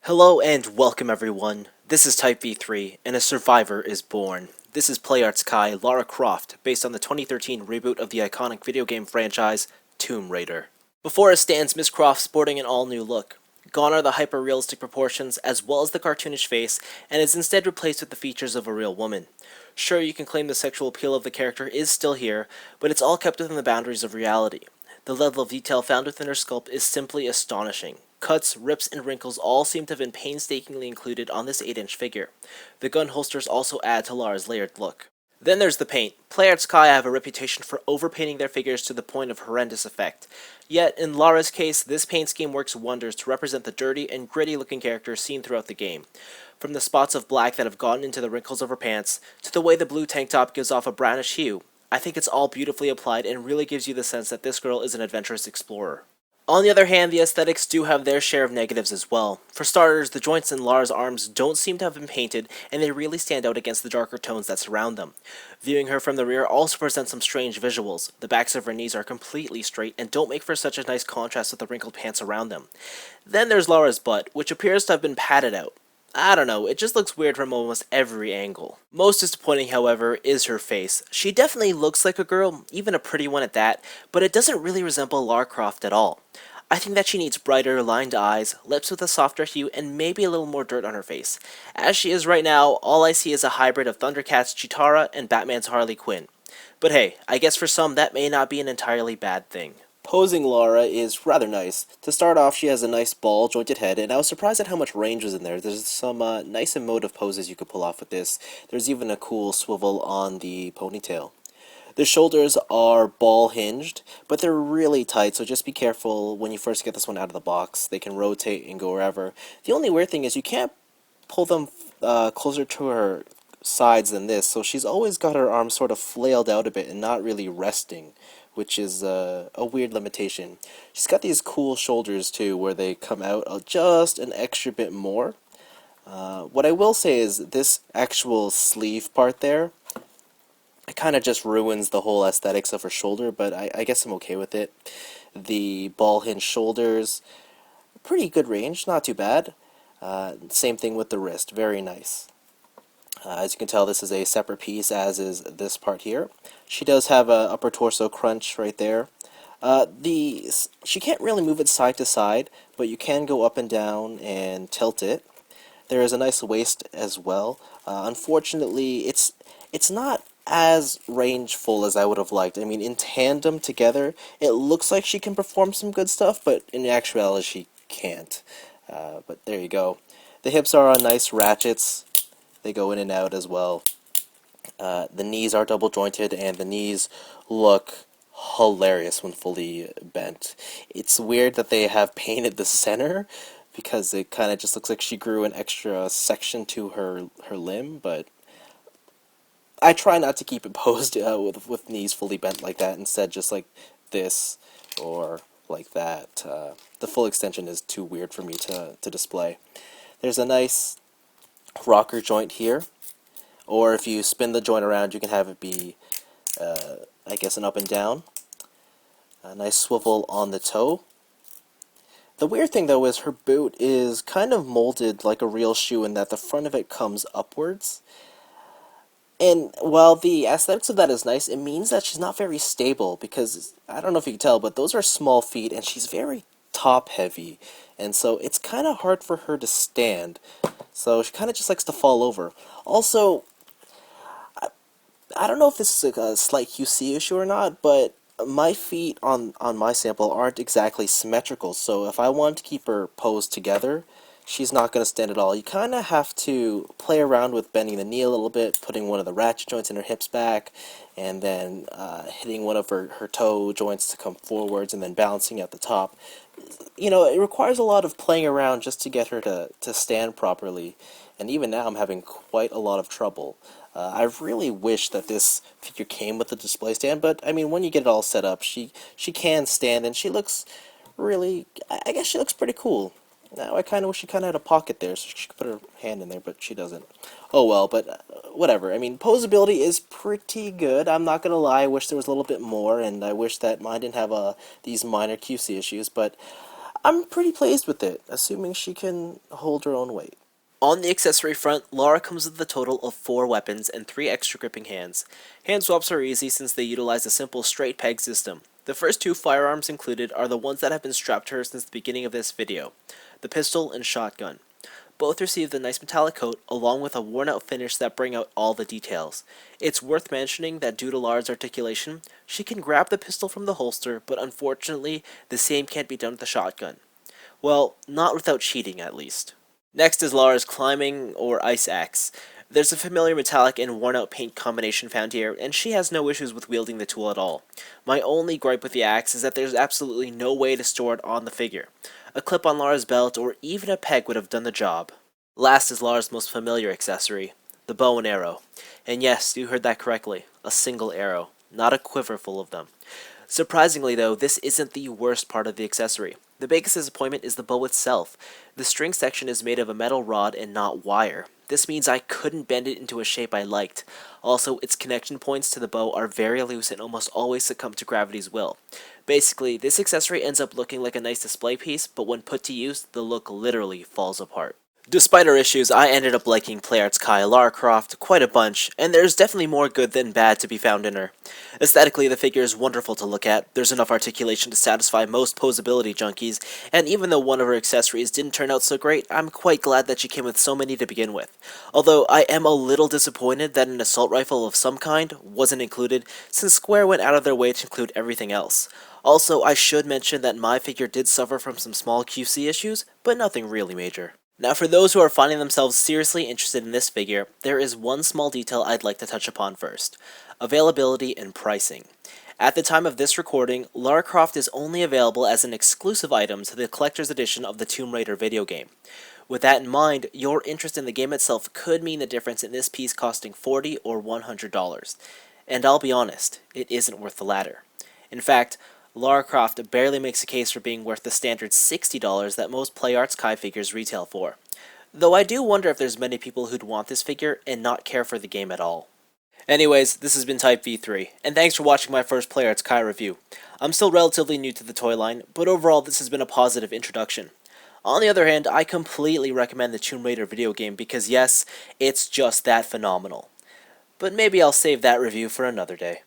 Hello and welcome everyone. This is Type V3, and a survivor is born. This is PlayArt's Kai, Lara Croft, based on the 2013 reboot of the iconic video game franchise, Tomb Raider. Before us stands Miss Croft sporting an all-new look. Gone are the hyper-realistic proportions as well as the cartoonish face, and is instead replaced with the features of a real woman. Sure, you can claim the sexual appeal of the character is still here, but it's all kept within the boundaries of reality. The level of detail found within her sculpt is simply astonishing. Cuts, rips, and wrinkles all seem to have been painstakingly included on this 8-inch figure. The gun holsters also add to Lara's layered look. Then there's the paint. PlayArt's Kai have a reputation for overpainting their figures to the point of horrendous effect. Yet, in Lara's case, this paint scheme works wonders to represent the dirty and gritty looking character seen throughout the game. From the spots of black that have gotten into the wrinkles of her pants, to the way the blue tank top gives off a brownish hue, I think it's all beautifully applied and really gives you the sense that this girl is an adventurous explorer. On the other hand, the aesthetics do have their share of negatives as well. For starters, the joints in Lara's arms don't seem to have been painted, and they really stand out against the darker tones that surround them. Viewing her from the rear also presents some strange visuals. The backs of her knees are completely straight and don't make for such a nice contrast with the wrinkled pants around them. Then there's Lara's butt, which appears to have been padded out. I don't know, it just looks weird from almost every angle. Most disappointing, however, is her face. She definitely looks like a girl, even a pretty one at that, but it doesn't really resemble Lara Croft at all. I think that she needs brighter, lined eyes, lips with a softer hue, and maybe a little more dirt on her face. As she is right now, all I see is a hybrid of Thundercat's Chitara and Batman's Harley Quinn. But hey, I guess for some that may not be an entirely bad thing. Posing Lara is rather nice. To start off, she has a nice ball-jointed head, and I was surprised at how much range was in there. There's some nice emotive poses you could pull off with this. There's even a cool swivel on the ponytail. The shoulders are ball-hinged, but they're really tight, so just be careful when you first get this one out of the box. They can rotate and go wherever. The only weird thing is you can't pull them closer to her sides than this, so she's always got her arms sort of flailed out a bit and not really resting, which is a weird limitation. She's got these cool shoulders too, where they come out just an extra bit more. What I will say is this actual sleeve part there, it kind of just ruins the whole aesthetics of her shoulder, but I guess I'm okay with it. The ball hinge shoulders, pretty good range, not too bad. Same thing with the wrist, very nice. As you can tell, this is a separate piece, as is this part here. She does have a upper torso crunch right there. She can't really move it side to side, but you can go up and down and tilt it. There is a nice waist as well. Unfortunately, it's not as rangeful as I would have liked. I mean, in tandem together, it looks like she can perform some good stuff, but in actuality, she can't. But there you go. The hips are on nice ratchets. They go in and out as well. The knees are double jointed, and the knees look hilarious when fully bent. It's weird that they have painted the center, because it kind of just looks like she grew an extra section to her limb, but I try not to keep it posed with knees fully bent like that. Instead, just like this or like that. The full extension is too weird for me to display. There's a nice rocker joint here, or if you spin the joint around, you can have it be, I guess, an up and down. A nice swivel on the toe. The weird thing, though, is her boot is kind of molded like a real shoe in that the front of it comes upwards. And while the aesthetics of that is nice, it means that she's not very stable, because, I don't know if you can tell, but those are small feet, and she's very top-heavy, and so it's kind of hard for her to stand. So she kind of just likes to fall over. Also, I don't know if this is a slight QC issue or not, but my feet on my sample aren't exactly symmetrical, so if I want to keep her posed together, she's not going to stand at all. You kind of have to play around with bending the knee a little bit, putting one of the ratchet joints in her hips back, and then hitting one of her toe joints to come forwards, and then balancing at the top. You know, it requires a lot of playing around just to get her to stand properly, and even now I'm having quite a lot of trouble. I really wish that this figure came with a display stand, but I mean, when you get it all set up, she can stand, and she looks really, I guess she looks pretty cool. Now I kind of wish she kind of had a pocket there so she could put her hand in there, but she doesn't. Oh well, but whatever. I mean, posability is pretty good. I'm not gonna lie. I wish there was a little bit more, and I wish that mine didn't have these minor QC issues, but I'm pretty pleased with it, assuming she can hold her own weight. On the accessory front, Lara comes with a total of 4 weapons and 3 extra gripping hands. Hand swaps are easy since they utilize a simple straight peg system. The first 2 firearms included are the ones that have been strapped to her since the beginning of this video, the pistol and shotgun. Both received a nice metallic coat along with a worn out finish that bring out all the details. It's worth mentioning that due to Lara's articulation, she can grab the pistol from the holster, but unfortunately the same can't be done with the shotgun. Well, not without cheating at least. Next is Lara's climbing or ice axe. There's a familiar metallic and worn out paint combination found here, and she has no issues with wielding the tool at all. My only gripe with the axe is that there's absolutely no way to store it on the figure. A clip on Lara's belt or even a peg would have done the job. Last is Lara's most familiar accessory, the bow and arrow. And yes, you heard that correctly, a single arrow, not a quiver full of them. Surprisingly though, this isn't the worst part of the accessory. The biggest disappointment is the bow itself. The string section is made of a metal rod and not wire. This means I couldn't bend it into a shape I liked. Also, its connection points to the bow are very loose and almost always succumb to gravity's will. Basically, this accessory ends up looking like a nice display piece, but when put to use, the look literally falls apart. Despite her issues, I ended up liking PlayArt's Kai Lara Croft quite a bunch, and there's definitely more good than bad to be found in her. Aesthetically, the figure is wonderful to look at, there's enough articulation to satisfy most posability junkies, and even though one of her accessories didn't turn out so great, I'm quite glad that she came with so many to begin with. Although I am a little disappointed that an assault rifle of some kind wasn't included, since Square went out of their way to include everything else. Also, I should mention that my figure did suffer from some small QC issues, but nothing really major. Now for those who are finding themselves seriously interested in this figure, there is one small detail I'd like to touch upon first. Availability and pricing. At the time of this recording, Lara Croft is only available as an exclusive item to the collector's edition of the Tomb Raider video game. With that in mind, your interest in the game itself could mean the difference in this piece costing $40 or $100. And I'll be honest, it isn't worth the latter. In fact, Lara Croft barely makes a case for being worth the standard $60 that most PlayArt's Kai figures retail for. Though I do wonder if there's many people who'd want this figure and not care for the game at all. Anyways, this has been Type V3, and thanks for watching my first PlayArt's Kai review. I'm still relatively new to the toy line, but overall this has been a positive introduction. On the other hand, I completely recommend the Tomb Raider video game because yes, it's just that phenomenal. But maybe I'll save that review for another day.